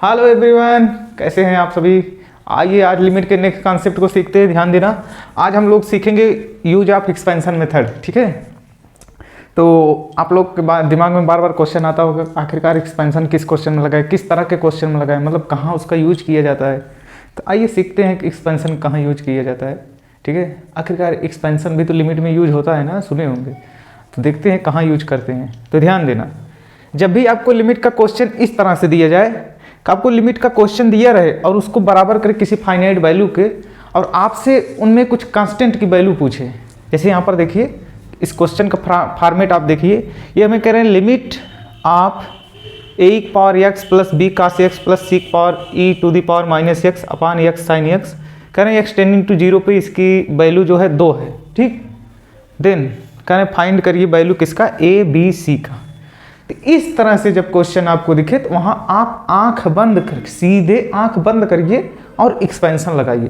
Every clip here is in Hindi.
हेलो एवरीवन, कैसे हैं आप सभी। आइए आज लिमिट के नेक्स्ट कॉन्सेप्ट को सीखते हैं। ध्यान देना, आज हम लोग सीखेंगे यूज ऑफ एक्सपेंशन मेथड। ठीक है, तो आप लोग के दिमाग में बार बार क्वेश्चन आता होगा, आखिरकार एक्सपेंशन किस क्वेश्चन में लगाए, किस तरह के क्वेश्चन में लगाए, मतलब कहाँ उसका यूज किया जाता है। तो आइए सीखते हैं कि एक्सपेंशन कहाँ यूज किया जाता है। ठीक है, आखिरकार एक्सपेंशन भी तो लिमिट में यूज होता है ना, सुने होंगे। तो देखते हैं कहाँ यूज करते हैं। तो ध्यान देना, जब भी आपको लिमिट का क्वेश्चन इस तरह से दिया जाए कि आपको लिमिट का क्वेश्चन दिया रहे और उसको बराबर करे किसी फाइनाइट वैल्यू के, और आपसे उनमें कुछ कांस्टेंट की वैल्यू पूछे। जैसे यहाँ पर देखिए, इस क्वेश्चन का फॉर्मेट आप देखिए, ये हमें कह रहे हैं limit of a power x plus b cos x plus c power e to the power minus x upon x sine x. कह रहे हैं एक्स टेंडिंग टू जीरो पे इसकी वैल्यू जो है 2 है। ठीक, देन कह रहे हैं फाइंड करिए वैल्यू किसका, ए बी सी का। तो इस तरह से जब क्वेश्चन आपको दिखे तो वहां आप आंख बंद कर, सीधे आंख बंद करिए और एक्सपेंशन लगाइए।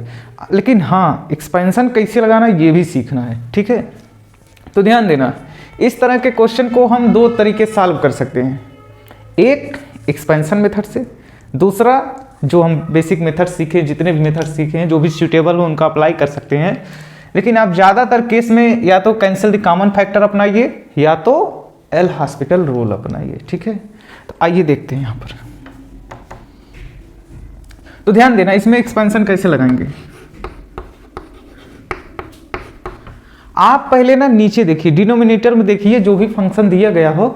लेकिन हाँ, एक्सपेंशन कैसे लगाना ये भी सीखना है। ठीक है, तो ध्यान देना, इस तरह के क्वेश्चन को हम 2 तरीके सॉल्व कर सकते हैं। एक एक्सपेंशन मेथड से, दूसरा जो हम बेसिक मेथड सीखे, जितने भी मेथड सीखे हैं जो भी सूटेबल हो उनका अप्लाई कर सकते हैं। लेकिन आप ज़्यादातर केस में या तो कैंसिल द कॉमन फैक्टर अपनाइए या तो एल हॉस्पिटल रूल अपनाइए। ठीक है, तो आइए देखते हैं यहाँ पर। तो ध्यान देना, इसमें एक्सपेंशन कैसे लगाएंगे। आप पहले ना नीचे देखिए, डिनोमिनेटर में देखिए, जो भी फंक्शन दिया गया हो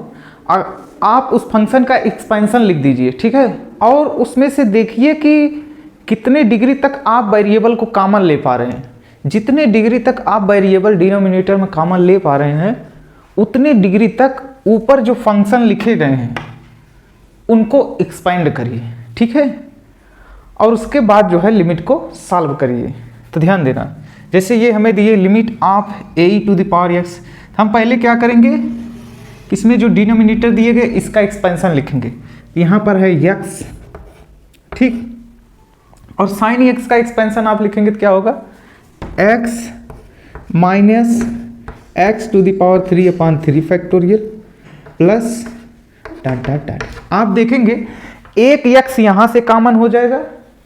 आप उस फंक्शन का एक्सपेंशन लिख दीजिए। ठीक है, और उसमें से देखिए कि कितने डिग्री तक आप वेरिएबल को कॉमन ले पा रहे हैं। जितने डिग्री तक आप वेरिएबल डिनोमिनेटर में कॉमन ले पा रहे हैं उतने डिग्री तक ऊपर जो फंक्शन लिखे गए हैं उनको एक्सपेंड करिए। ठीक है, और उसके बाद जो है लिमिट को सॉल्व करिए। तो ध्यान देना, जैसे ये हमें दिए limit of a to the power x, हम पहले क्या करेंगे, इसमें जो डिनोमिनेटर दिए गए इसका एक्सपेंशन लिखेंगे। यहाँ पर है एक्स, ठीक, और साइन एक्स का एक्सपेंशन आप लिखेंगे तो क्या होगा, x minus x to the power 3 upon 3 factorial plus dot dot dot. आप देखेंगे एक एक्स यहाँ से कॉमन हो जाएगा,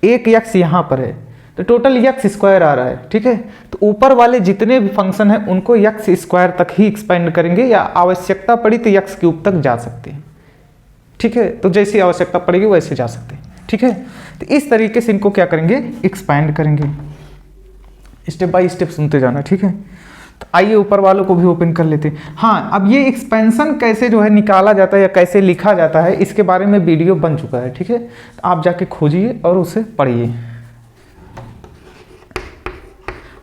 एक एक्स यहाँ पर है, तो टोटल एक्स स्क्वायर आ रहा है। ठीक है, तो ऊपर वाले जितने भी फंक्शन हैं उनको एक्स स्क्वायर तक ही एक्सपेंड करेंगे, या आवश्यकता पड़ी तो एक्स क्यूब तक जा सकते हैं। ठीक है, तो जैसी आवश्यकता पड़ेगी वैसे जा सकते हैं। ठीक है, तो इस तरीके से इनको क्या करेंगे, एक्सपेंड करेंगे। स्टेप बाय स्टेप सुनते जाना। ठीक है, तो आइए ऊपर वालों को भी ओपन कर लेते हैं। हाँ, अब ये एक्सपेंशन कैसे जो है निकाला जाता है या कैसे लिखा जाता है इसके बारे में वीडियो बन चुका है। ठीक है, तो आप जाके खोजिए और उसे पढ़िए।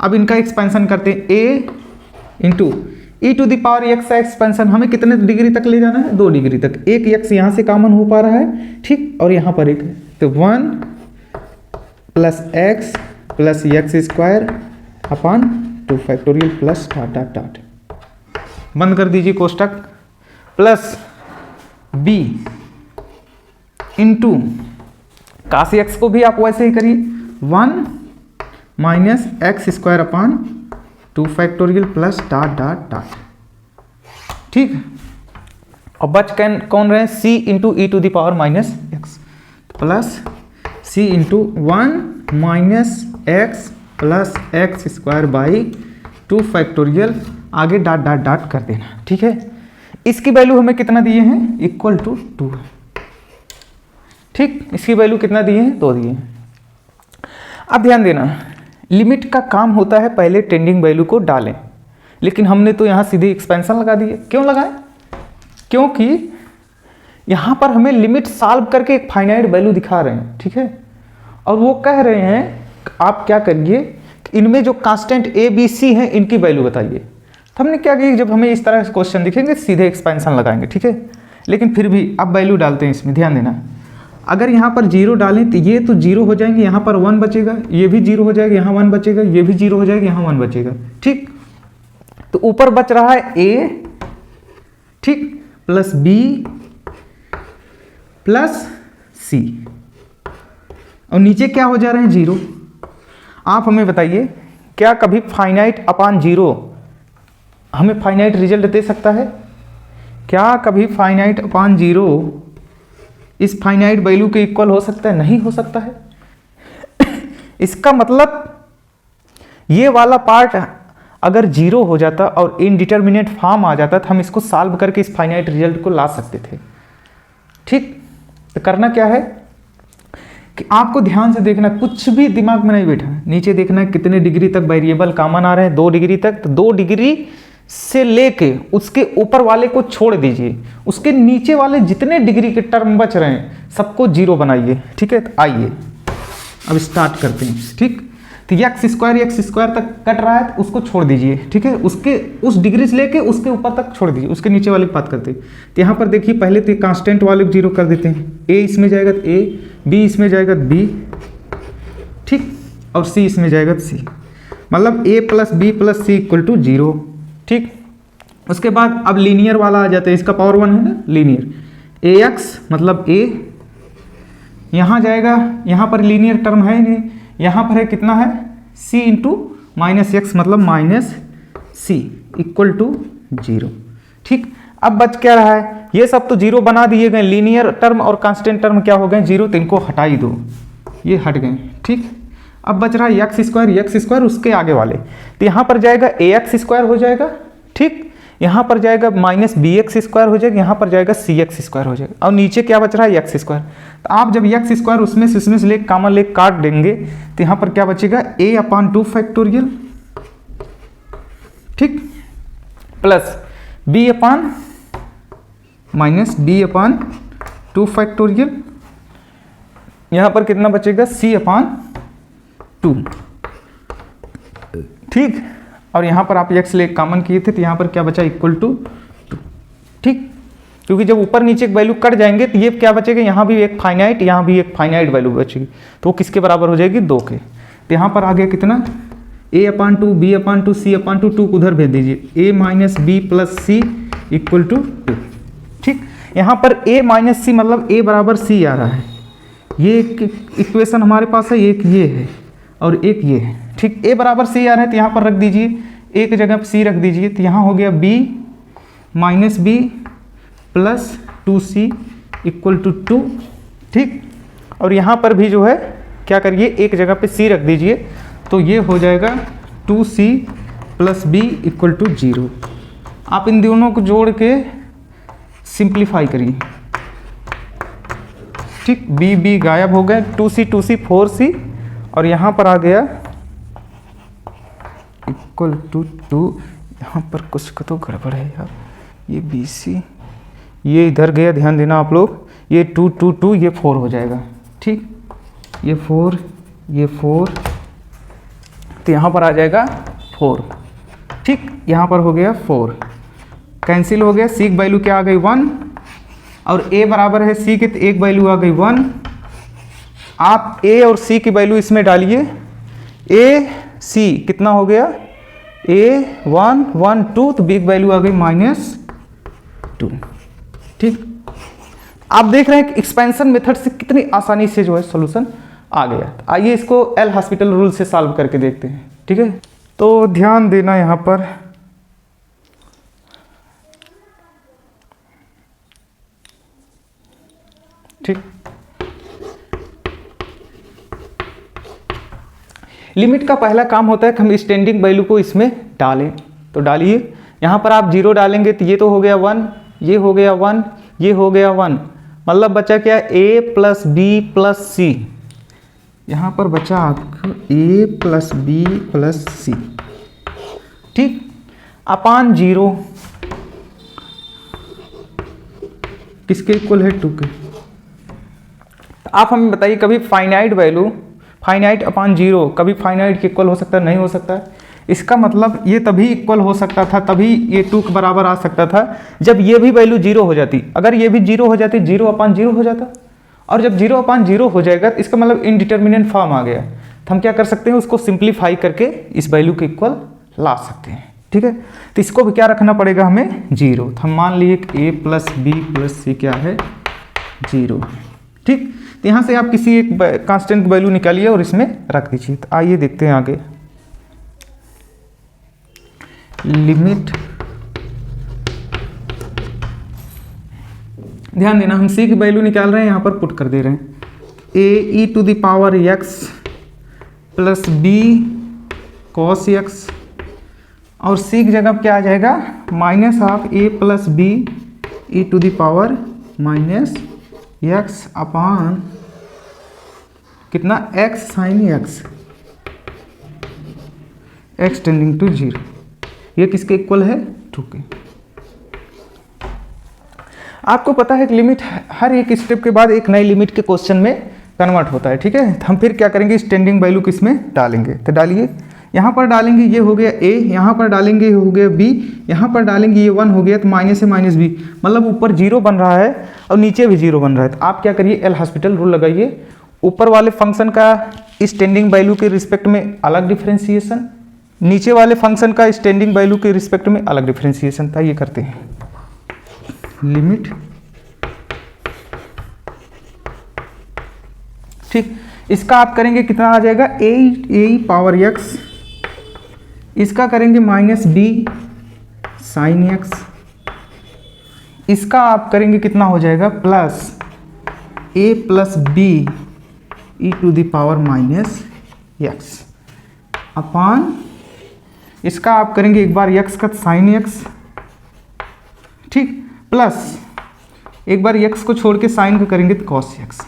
अब इनका एक्सपेंशन करते हैं, a into e to the power x का एक्सपेंशन हमें कितने डिग्री तक ले जाना है, 2 डिग्री तक। एक एक्स यहाँ से कॉमन हो पा रहा है, ठीक, और यहाँ पर एक है, तो 1 plus x plus x square upon 2 factorial plus dot dot dot, बंद कर दीजिए कोष्टक, plus b into cos x को भी आप वैसे ही करिए, 1 minus x square upon 2 factorial plus dot dot dot. ठीक, और बच कौन रहे, c into e to the power minus x plus c into 1 minus x plus x square by 2 factorial, आगे डॉट डॉट डॉट कर देना। ठीक है, इसकी वैल्यू हमें कितना दिए हैं, इक्वल टू 2 है। ठीक, इसकी वैल्यू कितना दिए हैं, 2 दिए हैं। अब ध्यान देना, लिमिट का काम होता है पहले टेंडिंग वैल्यू को डालें, लेकिन हमने तो यहाँ सीधे एक्सपेंशन लगा दिए। क्यों लगाए, क्योंकि यहाँ पर हमें लिमिट सॉल्व करके एक फाइनाइट वैल्यू दिखा रहे हैं। ठीक है, और वो कह रहे हैं आप क्या करिए, इनमें जो कांस्टेंट ए बी सी हैं इनकी वैल्यू बताइए। तो हमने क्या किया, जब हमें इस तरह से क्वेश्चन दिखेंगे सीधे एक्सपेंशन लगाएंगे। ठीक है, लेकिन फिर भी अब वैल्यू डालते हैं इसमें। ध्यान देना, अगर यहाँ पर 0 डालें तो ये तो 0 हो जाएंगे, यहाँ पर 1 बचेगा, ये भी 0 हो जाएगा, यहाँ 1 बचेगा, ये भी 0 हो जाएगा, यहाँ 1 बचेगा। ठीक, तो ऊपर बच रहा है ए, ठीक, प्लस बी प्लस सी, और नीचे क्या हो जा रहे हैं, 0। आप हमें बताइए, क्या कभी फाइनाइट अपॉन 0 हमें फाइनाइट रिजल्ट दे सकता है? क्या कभी फाइनाइट अपॉन 0 इस फाइनाइट वैल्यू के इक्वल हो सकता है? नहीं हो सकता है। इसका मतलब ये वाला पार्ट अगर जीरो हो जाता और इनडिटर्मिनेट फॉर्म आ जाता तो हम इसको सॉल्व करके इस फाइनाइट रिजल्ट को ला सकते थे। ठीक, तो करना क्या है कि आपको ध्यान से देखना, कुछ भी दिमाग में नहीं बैठा, नीचे देखना है कितने डिग्री तक वेरिएबल कॉमन आ रहे हैं, 2 डिग्री तक। तो 2 डिग्री से लेके उसके ऊपर वाले को छोड़ दीजिए, उसके नीचे वाले जितने डिग्री के टर्म बच रहे हैं सबको जीरो बनाइए। ठीक है, तो आइए अब स्टार्ट करते हैं। ठीक, तो एक्स स्क्वायर तक कट रहा है तो उसको छोड़ दीजिए। ठीक है, उसके उस डिग्री से लेके उसके ऊपर तक छोड़ दीजिए, उसके नीचे वाले की बात करते हैं। तो यहाँ पर देखिए पहले तो कांस्टेंट वाले को जीरो कर देते हैं। ए इसमें जाएगा तो ए, बी इसमें जाएगा तो बी, ठीक, और सी इसमें जाएगा तो सी, मतलब a plus b plus c equal to 0। ठीक, उसके बाद अब लीनियर वाला आ जाता है, इसका पावर 1 है ना, लीनियर। ए एक्स मतलब ए, यहाँ जाएगा, यहाँ पर लीनियर टर्म है नहीं, यहाँ पर है कितना है c इंटू माइनस एक्स मतलब माइनस सी इक्वल टू 0। ठीक, अब बच क्या रहा है, ये सब तो 0 बना दिए गए, लीनियर टर्म और कांस्टेंट टर्म क्या हो गए 0, तो इनको हटा ही दो, ये हट गए। ठीक, अब बच रहा है एक्स स्क्वायर उसके आगे वाले, तो यहाँ पर जाएगा ए एक्स स्क्वायर हो जाएगा। ठीक, यहाँ पर जाएगा माइनस बी एक्स स्क्वायर हो जाएगा, यहाँ पर जाएगा सी एक्स स्क्वायर हो जाएगा, और नीचे क्या बच रहा है एक्स स्क्वायर। तो आप जब एक्स स्क्वायर उसमें से ले कॉमन ले काट देंगे तो यहाँ पर क्या बचेगा a/2 फैक्टोरियल, ठीक, plus b/ minus b/2 factorial, यहाँ पर कितना बचेगा c/2। ठीक, और यहाँ पर आप x ले कॉमन किए थे तो यहाँ पर क्या बचा इक्वल टू 2। ठीक, क्योंकि जब ऊपर नीचे एक वैल्यू कट जाएंगे तो ये क्या बचेगा, यहाँ भी एक फाइनाइट, यहाँ भी एक फाइनाइट वैल्यू बचेगी, तो वो किसके बराबर हो जाएगी 2 के। तो यहाँ पर आ गया कितना a/2 b/2 c/2, 2 उधर भेज दीजिए, a minus b plus c equal to 2। ठीक, यहाँ पर a माइनस सी मतलब a बराबर c आ रहा है, ये इक्वेशन हमारे पास है, एक ये है और एक ये है। ठीक, a बराबर c आ रहा है तो यहाँ पर रख दीजिए, एक जगह पर c रख दीजिए, तो यहाँ हो गया b minus b plus 2c equal to 2। ठीक, और यहाँ पर भी जो है क्या करिए, एक जगह पे c रख दीजिए, तो ये हो जाएगा 2c plus b equal to 0। आप इन दोनों को जोड़ के सिंप्लीफाई करिए। ठीक, b गायब हो गए, 2c 4c, और यहाँ पर आ गया इक्वल टू 2। यहाँ पर कुछ का तो गड़बड़ है यार, ये BC ये इधर गया, ध्यान देना आप लोग, ये 2 2 2 ये 4 हो जाएगा। ठीक, ये 4 ये 4, तो यहाँ पर आ जाएगा 4। ठीक, यहाँ पर हो गया 4, कैंसिल हो गया, c की वैल्यू क्या आ गई 1, और a बराबर है c के, तो एक वैल्यू आ गई 1। आप a और c की वैल्यू इसमें डालिए, a c कितना हो गया a 1 1 2, तो b की वैल्यू आ गई -2। ठीक, आप देख रहे हैं कि एक्सपेंशन मेथड से कितनी आसानी से जो है सॉल्यूशन आ गया। आइए इसको एल हॉस्पिटल रूल से सॉल्व करके देखते हैं। ठीक है, तो ध्यान देना यहाँ पर, ठीक, लिमिट का पहला काम होता है कि हम स्टैंडिंग वैल्यू को इसमें डालें, तो डालिए। यहाँ पर आप 0 डालेंगे तो ये तो हो गया 1, ये हो गया 1, ये हो गया 1, मतलब बचा क्या a प्लस बी प्लस सी, यहाँ पर बचा आपको a प्लस बी प्लस सी। ठीक, अपान 0 किसके इक्वल है 2 के। आप हमें बताइए, कभी फाइनाइट वैल्यू फाइनाइट अपान 0 कभी फाइनाइट के इक्वल हो सकता है? नहीं हो सकता है। इसका मतलब ये तभी इक्वल हो सकता था, तभी ये 2 के बराबर आ सकता था जब ये भी वैल्यू 0 हो जाती। अगर ये भी 0 हो जाती, 0/0 हो जाता, और जब 0/0 हो जाएगा तो इसका मतलब इनडिटर्मिनेंट फॉर्म आ गया। तो हम क्या कर सकते हैं, उसको सिंप्लीफाई करके इस वैल्यू के इक्वल ला सकते हैं। ठीक है, तो इसको भी क्या रखना पड़ेगा हमें 0। तो हम मान लिए a प्लस बी प्लस सी क्या है 0। ठीक, तो यहाँ से आप किसी एक कांस्टेंट वैल्यू निकालिए और इसमें रख दीजिए। तो आइए देखते हैं आगे, लिमिट ध्यान देना, हम सी की वैल्यू निकाल रहे हैं, यहाँ पर पुट कर दे रहे हैं A e to the power x plus B cos x, और सी की जगह क्या आ जाएगा minus half A plus B e to the power minus x upon कितना x sine x, x tending to 0, ये किसके इक्वल है 2 के। आपको पता है कि लिमिट हर एक स्टेप के बाद एक नई लिमिट के क्वेश्चन में कन्वर्ट होता है, ठीक है। हम फिर क्या करेंगे, स्टैंडिंग वैल्यू किस में डालेंगे, तो डालिए, यहाँ पर डालेंगे ये हो गया a, यहाँ पर डालेंगे ये हो गया b, यहाँ पर डालेंगे ये 1 हो गया, तो माइनस से माइनस b, मतलब ऊपर 0 बन रहा है और नीचे भी 0 बन रहा है। तो आप क्या करिए, एल हॉस्पिटल रूल लगाइए, ऊपर वाले फंक्शन का स्टैंडिंग वैल्यू के रिस्पेक्ट में अलग डिफ्रेंसिएशन, नीचे वाले फंक्शन का स्टैंडिंग वैल्यू के रिस्पेक्ट में अलग डिफ्रेंसिएशन था। ये करते हैं लिमिट, ठीक। इसका आप करेंगे कितना आ जाएगा ए पावर एक्स, इसका करेंगे माइनस बी साइन एक्स, इसका आप करेंगे कितना हो जाएगा plus a plus B e to the power minus x upon, इसका आप करेंगे एक बार एक्स का साइन एक्स, ठीक, प्लस एक बार एक्स को छोड़ के साइन का करेंगे तो कॉस एक्स,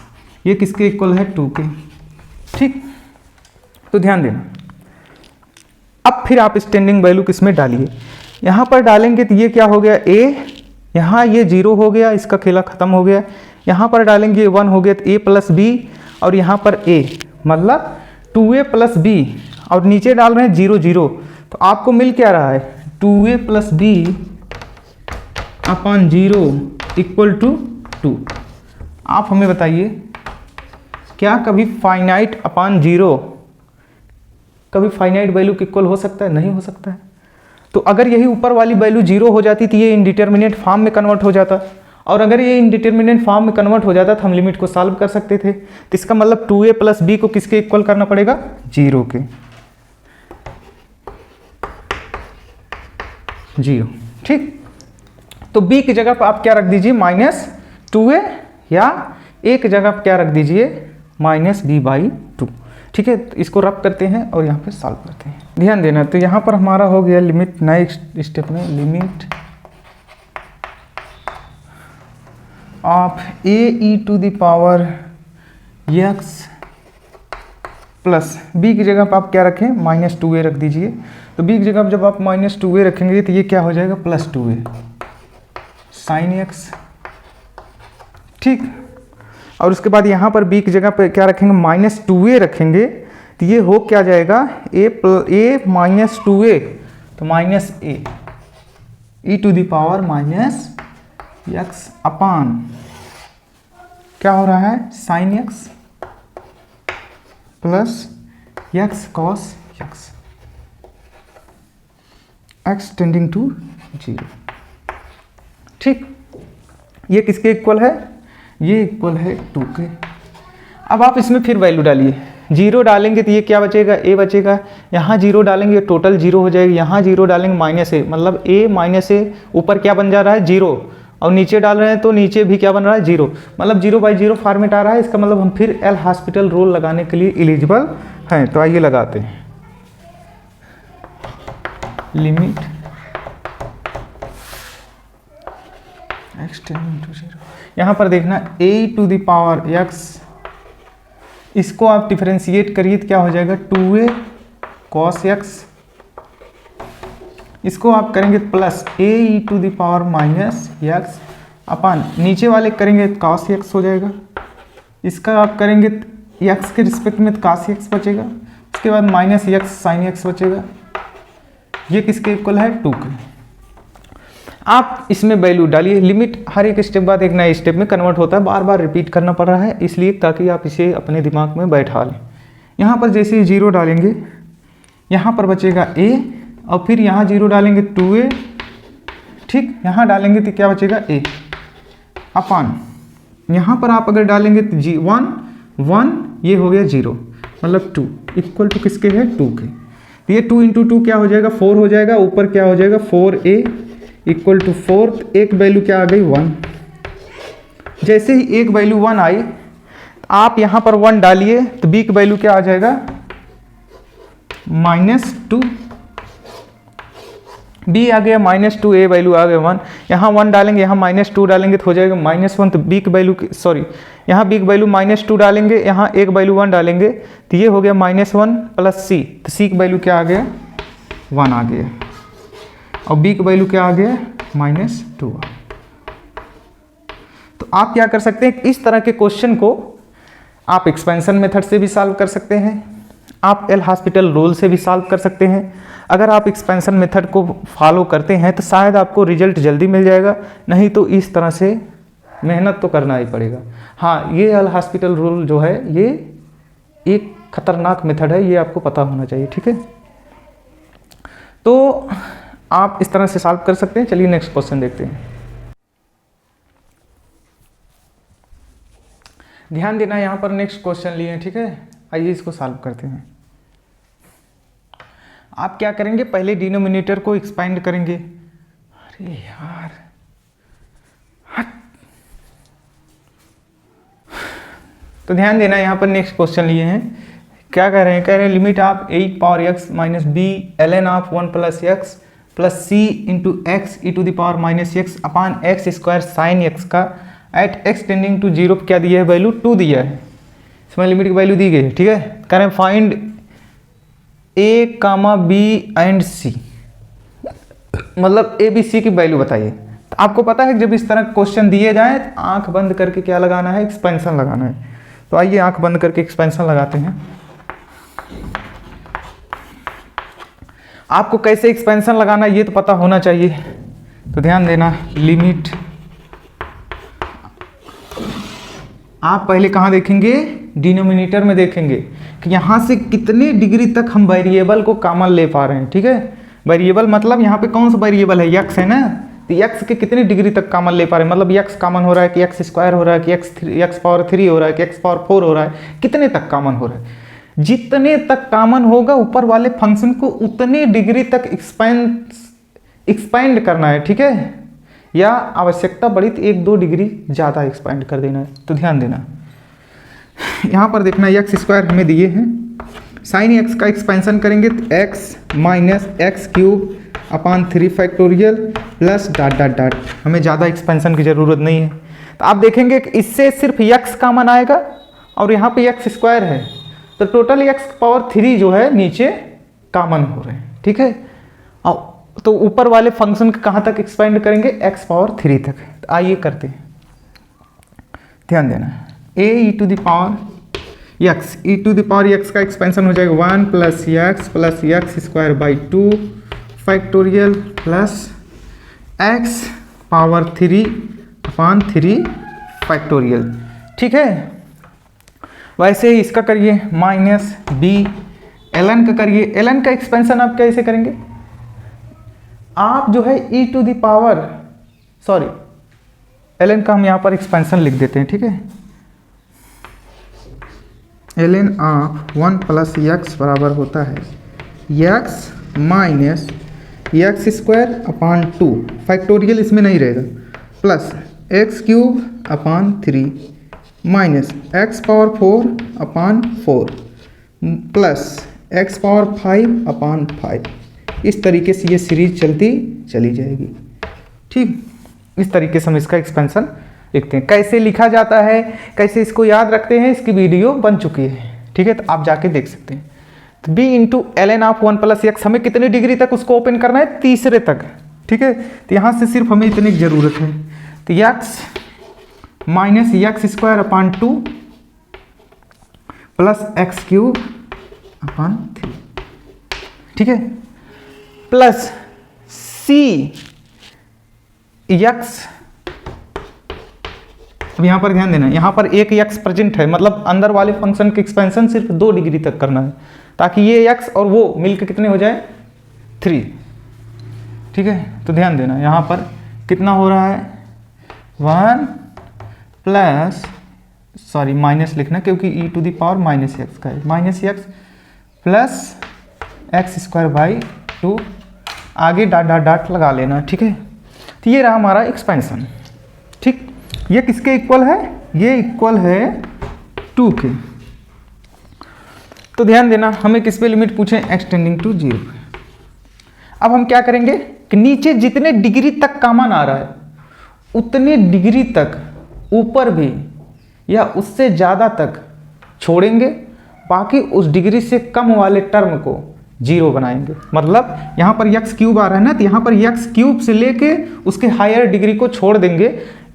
ये किसके इक्वल है 2 के, ठीक। तो ध्यान देना, अब फिर आप स्टैंडिंग वैल्यू किस में डालिए, यहाँ पर डालेंगे तो ये क्या हो गया a, यहाँ ये 0 हो गया, इसका खेला खत्म हो गया, यहाँ पर डालेंगे 1 हो गया तो a प्लस बी, और यहाँ पर a मतलब 2a प्लस बी, और नीचे डाल रहे हैं 0 0, तो आपको मिल क्या रहा है 2a plus b upon 0 equal to 2। आप हमें बताइए क्या कभी फाइनाइट अपॉन 0 कभी फाइनाइट वैल्यू के इक्वल हो सकता है? नहीं हो सकता है। तो अगर यही ऊपर वाली वैल्यू 0 हो जाती तो ये इनडिटर्मिनेट फॉर्म में कन्वर्ट हो जाता, और अगर ये इनडिटर्मिनेट फॉर्म में कन्वर्ट हो जाता तो हम लिमिट को सॉल्व कर सकते थे। तो इसका मतलब 2a प्लस बी को किसके इक्वल करना पड़ेगा 0 के, 0, ठीक। तो b की जगह पर आप क्या रख दीजिए माइनस 2a, या a की जगह पर क्या रख दीजिए माइनस b/2, ठीक है। तो इसको रब करते हैं और यहाँ पे सॉल्व करते हैं। ध्यान देना, तो यहाँ पर हमारा हो गया लिमिट, नए स्टेप में limit of a e to the power x plus b की जगह पर आप क्या रखें माइनस 2a रख दीजिए। तो b की जगह पर जब आप माइनस 2a रखेंगे तो ये क्या हो जाएगा प्लस 2a साइन x, ठीक। और उसके बाद यहाँ पर b की जगह पर क्या रखेंगे माइनस 2a रखेंगे, तो ये हो क्या जाएगा a माइनस 2a, तो minus a e to the power minus x upon क्या हो रहा है sine x plus x cos x tending to 0, ठीक। ये किसके इक्वल है, ये इक्वल है 2 के। अब आप इसमें फिर वैल्यू डालिए, 0 डालेंगे तो ये क्या बचेगा a बचेगा, यहाँ 0 डालेंगे टोटल 0 हो जाएगा, यहाँ 0 डालेंगे माइनस a, मतलब a माइनस a ऊपर क्या बन जा रहा है 0, और नीचे डाल रहे हैं तो नीचे भी क्या बन रहा है 0, मतलब 0/0 फॉर्मेट आ रहा है। इसका मतलब हम फिर एल हॉस्पिटल रूल लगाने के लिए एलिजिबल हैं। तो आइए लगाते हैं लिमिट x टेंडिंग टू 0, यहाँ पर देखना a to the power x, इसको आप डिफरेंशिएट करिए तो क्या हो जाएगा 2a cos x, इसको आप करेंगे plus a e to the power minus x upon नीचे वाले करेंगे तो cos x हो जाएगा, इसका आप करेंगे x के रिस्पेक्ट में तो cos x बचेगा, उसके बाद माइनस x साइन x बचेगा। ये किसके इक्वल है 2 के। आप इसमें वैल्यू डालिए, लिमिट हर एक स्टेप बाद एक नए स्टेप में कन्वर्ट होता है, बार बार रिपीट करना पड़ रहा है इसलिए, ताकि आप इसे अपने दिमाग में बैठा लें। यहाँ पर जैसे ही 0 डालेंगे यहाँ पर बचेगा a, और फिर यहाँ 0 डालेंगे 2a, ठीक। यहाँ डालेंगे तो क्या बचेगा a अपान, यहाँ पर आप अगर डालेंगे तो 1 ये हो गया 0, मतलब 2 इक्वल टू किसके है 2 के। तो ये 2 × 2 क्या हो जाएगा 4 हो जाएगा, ऊपर क्या हो जाएगा 4a इक्वल टू 4, एक वैल्यू क्या आ गई 1, जैसे ही एक वैल्यू 1 आई, आप यहाँ पर 1 डालिए तो बी की वैल्यू क्या आ जाएगा, -2। बी आ गया -2, ए वैल्यू आ गया 1। यहाँ 1 डालेंगे, यहाँ -2 डालेंगे तो हो जाएगा -1। तो बी की वैल्यू, सॉरी, यहाँ बी की वैल्यू -2 डालेंगे, यहाँ एक वैल्यू 1 डालेंगे तो ये हो गया -1 प्लस सी। तो सी की वैल्यू क्या आ गया, 1 आ गया, और बी की वैल्यू क्या आ गया, -2। तो आप क्या कर सकते हैं, इस तरह के क्वेश्चन को आप एक्सपेंशन मेथड से भी सॉल्व कर सकते हैं, आप एल हॉस्पिटल रूल से भी सॉल्व कर सकते हैं। अगर आप एक्सपेंशन मेथड को फॉलो करते हैं तो शायद आपको रिजल्ट जल्दी मिल जाएगा, नहीं तो इस तरह से मेहनत तो करना ही पड़ेगा। हाँ, ये एल हॉस्पिटल रूल जो है ये एक खतरनाक मेथड है, ये आपको पता होना चाहिए, ठीक है। तो आप इस तरह से सॉल्व कर सकते हैं। चलिए नेक्स्ट क्वेश्चन देखते हैं। ध्यान देना, यहाँ पर नेक्स्ट क्वेश्चन लिए हैं, ठीक है। आइए इसको सॉल्व करते हैं। आप क्या करेंगे, पहले डिनोमिनेटर को एक्सपेंड करेंगे। अरे यार, तो ध्यान देना, यहाँ पर नेक्स्ट क्वेश्चन लिए हैं। क्या कह रहे हैं, कह रहे हैं limit of a power x minus b ln of 1 plus x plus c into x e to the power minus x upon x square sine x का एट एक्स टेंडिंग टू 0 क्या दिया है, वैल्यू 2 दिया है, इसमें लिमिट की वैल्यू दी गई है, ठीक है। कह रहे हैं find a comma b and c, मतलब ए बी सी की वैल्यू बताइए। तो आपको पता है जब इस तरह क्वेश्चन दिए जाए तो आंख बंद करके क्या लगाना है, एक्सपेंशन लगाना है। तो आइए आंख बंद करके एक्सपेंशन लगाते हैं। आपको कैसे एक्सपेंशन लगाना है ये तो पता होना चाहिए। तो ध्यान देना, लिमिट आप पहले कहाँ देखेंगे, डिनोमिनेटर में देखेंगे कि यहाँ से कितने डिग्री तक हम वेरिएबल को कॉमन ले पा रहे हैं, ठीक है। वेरिएबल मतलब यहाँ पे कौन सा वेरिएबल है, यक्स है ना, तो यक्स के कितने डिग्री तक कॉमन ले पा रहे हैं, मतलब यक्स कॉमन हो रहा है कि एक्स स्क्वायर हो रहा है कि एक्स पावर 3 हो रहा है कि एक्स पावर 4 हो रहा है, कितने तक कॉमन हो रहा है। जितने तक कॉमन होगा ऊपर वाले फंक्शन को उतने डिग्री तक एक्सपेंड करना है, ठीक है, या आवश्यकता बड़ी तो 1-2 डिग्री ज़्यादा एक्सपेंड कर देना है। तो ध्यान देना, यहाँ पर देखना एक्स स्क्वायर हमें दिए हैं, साइन एक्स का एक्सपेंशन करेंगे तो एक्स माइनस एक्स क्यूब अपान 3 factorial plus dot dot dot, हमें ज़्यादा एक्सपेंशन की ज़रूरत नहीं है। तो आप देखेंगे कि इससे सिर्फ एक्स कॉमन आएगा और यहाँ पे एक्स स्क्वायर है, तो टोटल एक्स पावर 3 जो है नीचे कॉमन हो रहे हैं, ठीक है। और तो ऊपर वाले फंक्शन को कहाँ तक एक्सपेंड करेंगे, एक्स पावर 3 तक। तो आइए करते हैं, ध्यान देना, a e to the power x, e to the power x का एक्सपेंशन हो जाएगा 1 plus x square by 2 factorial plus x power 3 upon 3 factorial, ठीक है। वैसे ही इसका करिए माइनस बी ln का करिए, ln का एक्सपेंशन आप कैसे करेंगे, आप जो है e to the power, sorry ln का हम यहाँ पर एक्सपेंशन लिख देते हैं, ठीक है। ln ऑफ 1 प्लस एक्स बराबर होता है x minus x square upon 2 factorial इसमें नहीं रहेगा, प्लस एक्स क्यूब अपान 3 माइनस एक्स पावर 4 अपान 4 प्लस एक्स पावर 5 अपान 5। इस तरीके से ये सीरीज चलती चली जाएगी, ठीक। इस तरीके से हम इसका एक्सपेंशन लिखते हैं। कैसे लिखा जाता है, कैसे इसको याद रखते हैं, इसकी वीडियो बन चुकी है, ठीक है, तो आप जाके देख सकते हैं। तो b into ln of 1 plus x, हमें कितने डिग्री तक उसको ओपन करना है, तीसरे तक, ठीक है। तो यहाँ से सिर्फ हमें इतनी ज़रूरत है, तो x minus x square upon 2 plus x cube अपान 3, ठीक है, प्लस सी एक्स। अब यहाँ पर ध्यान देना, यहाँ पर एक एक्स प्रेजेंट है, मतलब अंदर वाले फंक्शन के एक्सपेंशन सिर्फ 2 डिग्री तक करना है, ताकि ये एक्स और वो मिलकर कितने हो जाए, 3, ठीक है। तो ध्यान देना, यहाँ पर कितना हो रहा है, 1 प्लस, सॉरी माइनस लिखना क्योंकि e to the power minus x का है, minus x plus x square by 2, आगे डॉट डॉट डॉट लगा लेना, ठीक है। तो ये रहा हमारा एक्सपेंशन, ठीक। ये किसके इक्वल है? ये इक्वल है 2 के। तो ध्यान देना, हमें किस पे लिमिट पूछे? X tending to 0। अब हम क्या करेंगे कि नीचे जितने डिग्री तक कॉमन आ रहा है उतने डिग्री तक ऊपर भी या उससे ज़्यादा तक छोड़ेंगे, बाकी उस डिग्री से कम वाले टर्म को 0 बनाएंगे। मतलब यहाँ पर x क्यूब आ रहा है ना, तो यहाँ पर x क्यूब से लेके उसके हायर डिग्री को छोड़ देंगे।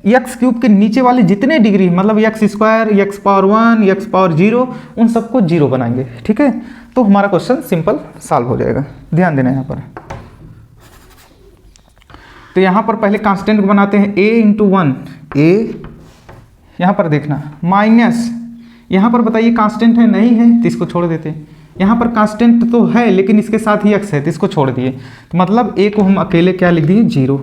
x क्यूब के नीचे वाले जितने डिग्री मतलब x square, x power 1, x power 0, उन सबको 0 बनाएंगे। ठीक है, तो हमारा क्वेश्चन सिंपल सॉल्व हो जाएगा। ध्यान देना यहाँ पर। तो यहाँ पर पहले कांस्टेंट को बनाते हैं a इंटू 1, a यहाँ पर देखना माइनस, यहाँ पर बताइए कांस्टेंट है नहीं है तो इसको छोड़ देते हैं। यहाँ पर कांस्टेंट तो है लेकिन इसके साथ ही x है तो इसको छोड़ दिए, तो मतलब a को हम अकेले क्या लिख दिए? 0।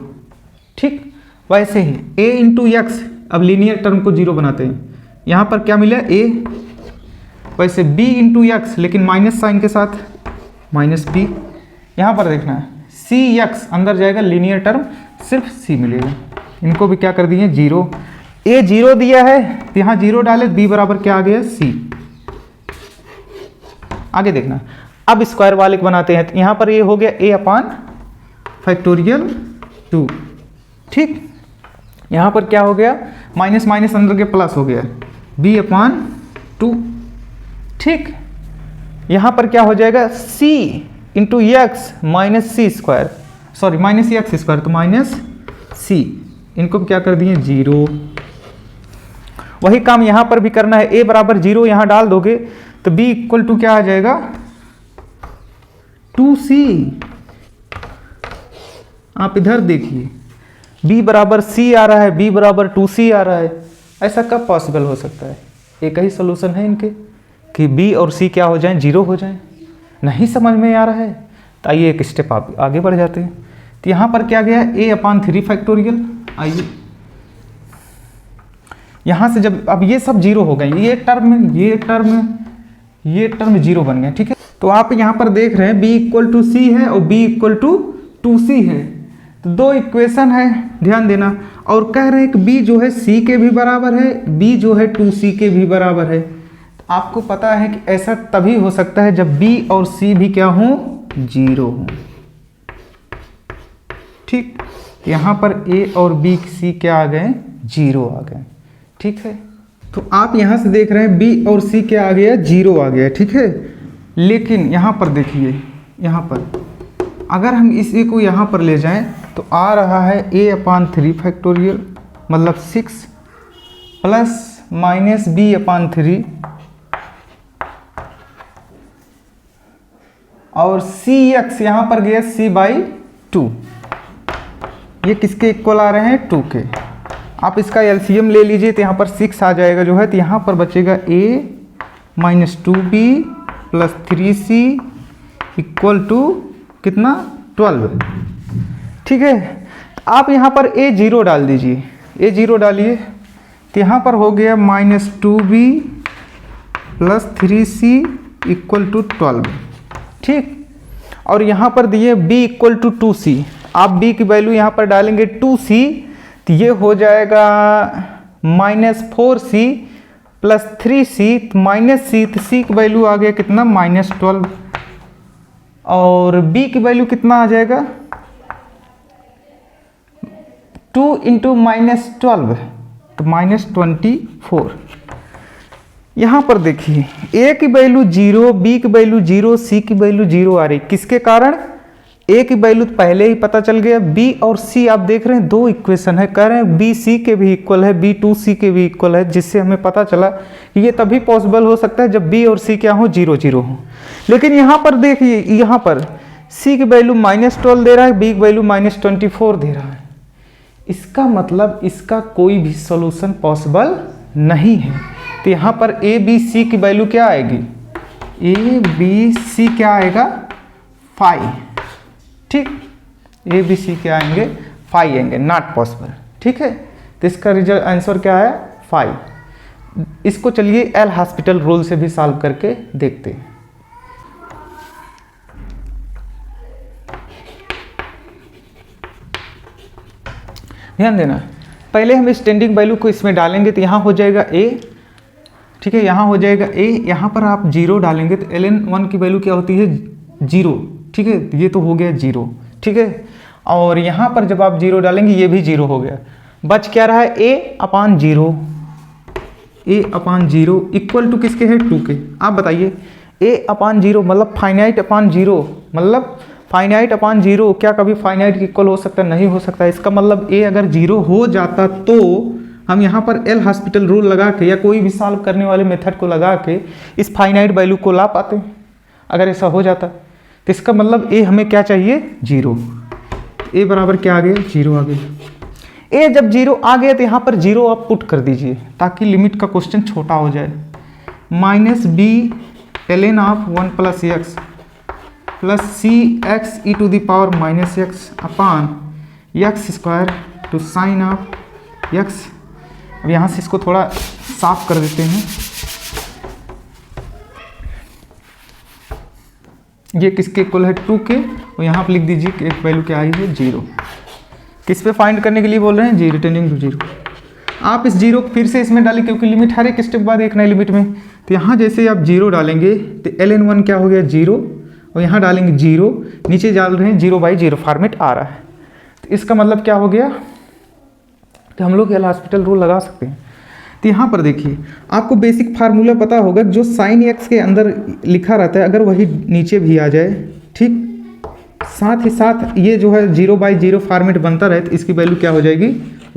ठीक, वैसे ही a इंटू एक्स, अब लीनियर टर्म को 0 बनाते हैं। यहाँ पर क्या मिला? a। वैसे b इंटू एक्स लेकिन माइनस साइन के साथ, माइनस b। यहाँ पर देखना है सी एक्स अंदर जाएगा, लीनियर टर्म सिर्फ c मिलेगा। इनको भी क्या कर दिए? 0। a 0 दिया है तो यहाँ 0 डाले, b बराबर क्या आ गया? c। आगे देखना, अब स्क्वायर वाले को बनाते हैं। तो यहाँ पर ये हो गया a अपान फैक्टोरियल 2। ठीक, यहाँ पर क्या हो गया? माइनस माइनस अंदर के प्लस हो गया, b अपान 2। ठीक, यहाँ पर क्या हो जाएगा? c into x minus c square, sorry minus x square, तो माइनस c। इनको क्या कर दिए? 0। वही काम यहाँ पर भी करना है। a बराबर 0 यहाँ डाल दोगे तो b इक्वल टू क्या आ जाएगा? 2c। आप इधर देखिए, b बराबर c आ रहा है, b बराबर 2c आ रहा है। ऐसा कब पॉसिबल हो सकता है? एक ही सोल्यूशन है इनके कि b और c क्या हो जाएं? 0 हो जाएं। नहीं समझ में आ रहा है तो आइए एक स्टेप आप आगे बढ़ जाते हैं। तो यहाँ पर क्या गया? a upon 3 factorial. आइए यहाँ से जब अब ये सब 0 हो गए, ये टर्म 0 बन गया। ठीक है, तो आप यहाँ पर देख रहे हैं b इक्वल टू सी है और b इक्वल टू 2c है, तो दो इक्वेशन है। ध्यान देना, और कह रहे हैं कि b जो है c के भी बराबर है, b जो है 2c के भी बराबर है। तो आपको पता है कि ऐसा तभी हो सकता है जब b और c भी क्या हो? 0 हो। ठीक, यहाँ पर a और b c क्या आ गए? 0 आ गए। ठीक है, तो आप यहाँ से देख रहे हैं b और c क्या आ गया? 0 आ गया। ठीक है, लेकिन यहाँ पर देखिए, यहाँ पर अगर हम इसी को यहाँ पर ले जाएं तो आ रहा है a अपान 3 फैक्टोरियल, मतलब 6 प्लस माइनस b अपान 3 और सी एक्स यहाँ पर गया c बाई 2। ये किसके इक्वल आ रहे हैं? 2 के। आप इसका एलसीएम ले लीजिए तो यहाँ पर 6 आ जाएगा जो है, तो यहाँ पर बचेगा a minus 2b plus 3c equal to कितना? 12। ठीक है, आप यहाँ पर a 0 डाल दीजिए, a 0 डालिए तो यहाँ पर हो गया minus 2b plus 3c equal to 12। ठीक, और यहाँ पर दिए b इक्वल टू 2c। आप b की वैल्यू यहाँ पर डालेंगे 2c तो ये हो जाएगा minus 4c plus 3c minus c, तो c की वैल्यू आ गया कितना? माइनस 12। और b की वैल्यू कितना आ जाएगा? 2 इंटू माइनस 12 तो माइनस 24। यहाँ पर देखिए a की वैल्यू 0, b की वैल्यू 0, c की वैल्यू 0 आ रही। किसके कारण? a की वैल्यू तो पहले ही पता चल गया, b और c आप देख रहे हैं दो इक्वेशन है, कह रहे हैं b c के भी इक्वल है, b 2c के भी इक्वल है, जिससे हमें पता चला कि ये तभी पॉसिबल हो सकता है जब b और c क्या हो? 0 0 हो। लेकिन यहाँ पर देखिए, यहाँ पर c की वैल्यू माइनस 12 दे रहा है, b की वैल्यू माइनस 24 दे रहा है। इसका मतलब इसका कोई भी सोल्यूशन पॉसिबल नहीं है। तो यहाँ पर a b c की वैल्यू क्या आएगी? a b c क्या आएगा? 5। ठीक, ए बी सी क्या आएंगे? 5 आएंगे, नॉट पॉसिबल। ठीक है, तो इसका रिजल्ट आंसर क्या है? 5। इसको चलिए एल हॉस्पिटल रूल से भी सॉल्व करके देखते हैं। ध्यान देना, पहले हम स्टैंडिंग वैल्यू को इसमें डालेंगे तो यहाँ हो जाएगा a, ठीक है, यहाँ हो जाएगा a, यहाँ पर आप 0 डालेंगे तो ln1 की वैल्यू क्या होती है 0, ठीक है, ये तो हो गया 0, ठीक है। और यहाँ पर जब आप 0 डालेंगे ये भी 0 हो गया, बच क्या रहा है a/0, a/0 इक्वल टू किसके है 2 के। आप बताइए a/0 मतलब फाइनाइट/0, मतलब फाइनाइट/0 क्या कभी फाइनाइट के इक्वल हो सकता है? नहीं हो सकता। इसका मतलब a अगर 0 हो जाता तो हम यहाँ पर एल हॉस्पिटल रूल लगा के या कोई भी सॉल्व करने वाले मेथड को लगा के इस फाइनाइट वैल्यू को ला पाते, अगर ऐसा हो जाता। तो इसका मतलब a हमें क्या चाहिए 0, a बराबर क्या आ गया 0 आ गया। a जब 0 आ गया तो यहाँ पर 0 आप पुट कर दीजिए ताकि लिमिट का क्वेश्चन छोटा हो जाए। -b ln of 1 + x plus cx e⁻⁻x upon x² to sine of x। अब यहाँ से इसको थोड़ा साफ कर देते हैं। ये किसके इक्वल है 2 के, और यहाँ पर लिख दीजिए कि एक वैल्यू क्या आई है 0। किस पे फाइंड करने के लिए बोल रहे हैं जी, रिटर्निंग टू 0। आप इस 0 फिर से इसमें डालें क्योंकि लिमिट हर एक स्टेप बाद एक नई लिमिट में। तो यहाँ जैसे आप 0 डालेंगे तो ln1 क्या हो गया 0, और यहाँ डालेंगे 0, नीचे डाल रहे हैं 0/0 फॉर्मेट आ रहा है। तो इसका मतलब क्या हो गया कि हम लोग एल हॉस्पिटल रूल लगा सकते हैं। तो यहाँ पर देखिए आपको बेसिक फार्मूला पता होगा, जो साइन x के अंदर लिखा रहता है अगर वही नीचे भी आ जाए, ठीक, साथ ही साथ ये जो है 0/0 फॉर्मेट बनता रहे तो इसकी वैल्यू क्या हो जाएगी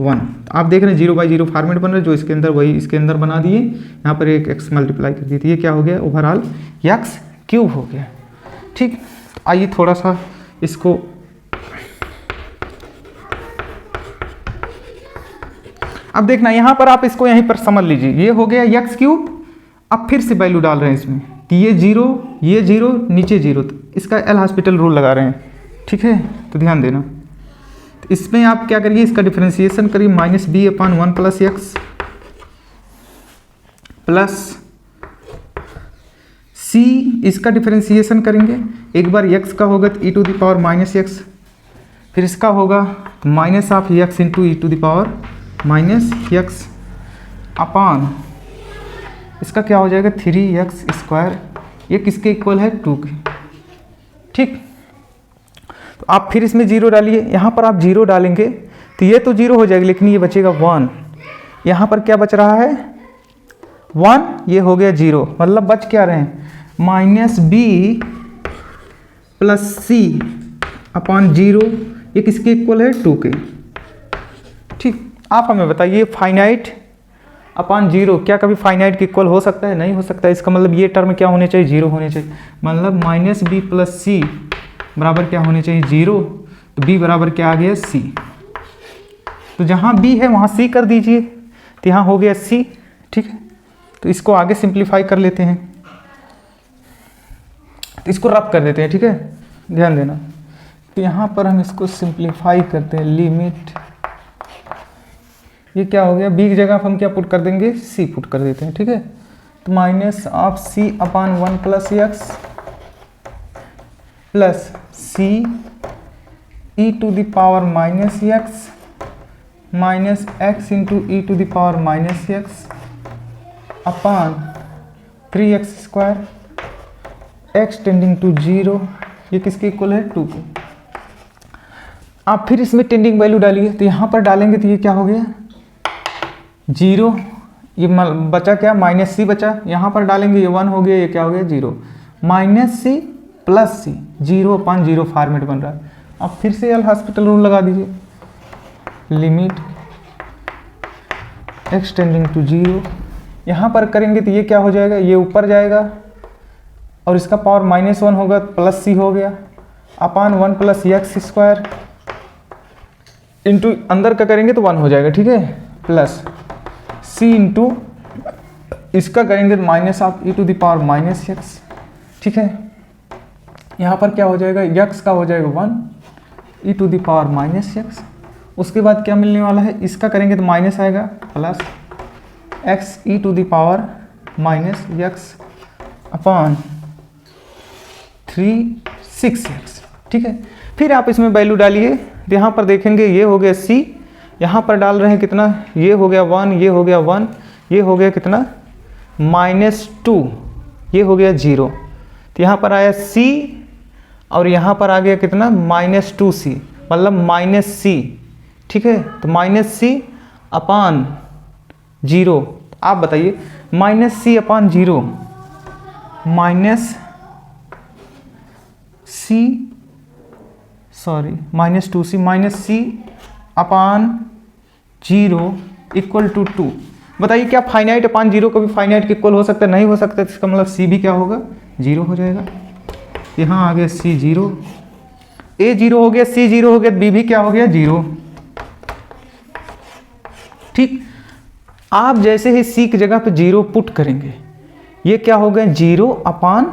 1। आप देख रहे हैं 0/0 फॉर्मेट बन रहा है, जो इसके अंदर वही इसके अंदर बना दिए, यहाँ पर एक x मल्टीप्लाई कर दिए, तो ये क्या हो गया ओवरऑल x³ हो गया, ठीक। आइए थोड़ा सा इसको अब देखना, यहाँ पर आप इसको यहीं पर समझ लीजिए, ये हो गया x³। अब फिर से वैल्यू डाल रहे हैं इसमें कि ये 0 नीचे 0, तो इसका एल हॉस्पिटल रूल लगा रहे हैं, ठीक है। तो ध्यान देना, तो इसमें आप क्या करिए, इसका डिफरेंशिएशन करिए -b/1 + x प्लस c, इसका डिफरेंशिएशन करेंगे, एक बार x का होगा तो e⁻⁻x, फिर इसका होगा माइनस ऑफ x × e⁻⁻x अपान इसका क्या हो जाएगा 3x², ये किसके इक्वल है 2 के, ठीक। तो आप फिर इसमें 0 डालिए, यहाँ पर आप 0 डालेंगे तो ये तो 0 हो जाएगा, लेकिन ये बचेगा 1। यहाँ पर क्या बच रहा है 1, ये हो गया 0, मतलब बच क्या रहे हैं -b + c/0, ये किसके इक्वल है 2 के, ठीक। आप हमें बताइए फाइनाइट/0 क्या कभी फाइनाइट के इक्वल हो सकता है? नहीं हो सकता। इसका मतलब ये टर्म क्या होने चाहिए 0 होने चाहिए, मतलब -b + c बराबर क्या होने चाहिए 0, तो b बराबर क्या आ गया c। तो जहाँ b है वहाँ c कर दीजिए, तो यहाँ हो गया c, ठीक है। तो इसको आगे सिंप्लीफाई कर लेते हैं, तो इसको रब कर देते हैं, ठीक है, ध्यान देना। तो यहाँ पर हम इसको सिंप्लीफाई करते हैं, लिमिट ये क्या हो गया, b की जगह हम क्या पुट कर देंगे c पुट कर देते हैं, ठीक है। तो -c/1 + x plus c e⁻⁻x -x × e⁻⁻x upon 3x², x tending to 0, ये किसके इक्वल है 2 के। आप फिर इसमें टेंडिंग वैल्यू डालिए, तो यहाँ पर डालेंगे तो ये क्या हो गया 0, ये बचा क्या -c बचा, यहाँ पर डालेंगे ये 1 हो गया, ये क्या हो गया 0, -c + c 0/0 फॉर्मेट बन रहा है। अब फिर से एल हॉस्पिटल रूल लगा दीजिए, लिमिट x टेंडिंग टू 0, यहाँ पर करेंगे तो ये क्या हो जाएगा, ये ऊपर जाएगा और इसका पावर -1 होगा, +c हो गया अपान 1 + x² इंटू अंदर का करेंगे तो 1 हो जाएगा, ठीक है, प्लस c इंटू इसका करेंगे -e⁻⁻x, ठीक है। यहाँ पर क्या हो जाएगा x का हो जाएगा 1 e⁻⁻x, उसके बाद क्या मिलने वाला है, इसका करेंगे तो माइनस आएगा प्लस x e⁻⁻x अपान 3 6x, ठीक है। फिर आप इसमें वैल्यू डालिए, तो यहाँ पर देखेंगे ये हो गया c, यहाँ पर डाल रहे हैं कितना, ये हो गया 1, ये हो गया 1, ये हो गया कितना -2, ये हो गया 0। तो यहाँ पर आया C और यहाँ पर आ गया कितना -2C, मतलब -C, ठीक है। तो -C अपान 0, आप बताइए -C upon 0, -C upon 0 equal to 2। बताइए क्या फाइनाइट अपान 0 कभी फाइनाइट के इक्वल हो सकता है? नहीं हो सकता। इसका मतलब C भी क्या होगा, 0 हो जाएगा। यहाँ आ गया C 0, A 0 हो गया, C 0 हो गया, B भी क्या हो गया 0। ठीक, आप जैसे ही C की जगह पे 0 पुट करेंगे, ये क्या हो गया 0 अपान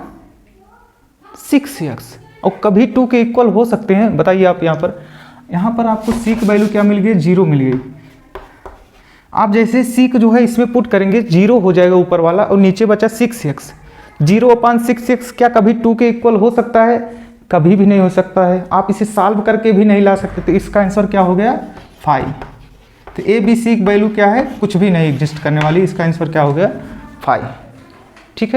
6x, और कभी 2 के इक्वल हो सकते हैं। बताइए आप यहाँ पर आपको C की वैल्यू क्या मिल गई, 0 मिल गई। आप जैसे C को जो है इसमें पुट करेंगे 0 हो जाएगा ऊपर वाला, और नीचे बचा 6x। 0 अपान 6x क्या कभी 2 के इक्वल हो सकता है? कभी भी नहीं हो सकता है। आप इसे सॉल्व करके भी नहीं ला सकते। तो इसका आंसर क्या हो गया 5। तो A B C की वैल्यू क्या है, कुछ भी नहीं एग्जिस्ट करने वाली। इसका आंसर क्या हो गया 5। ठीक है।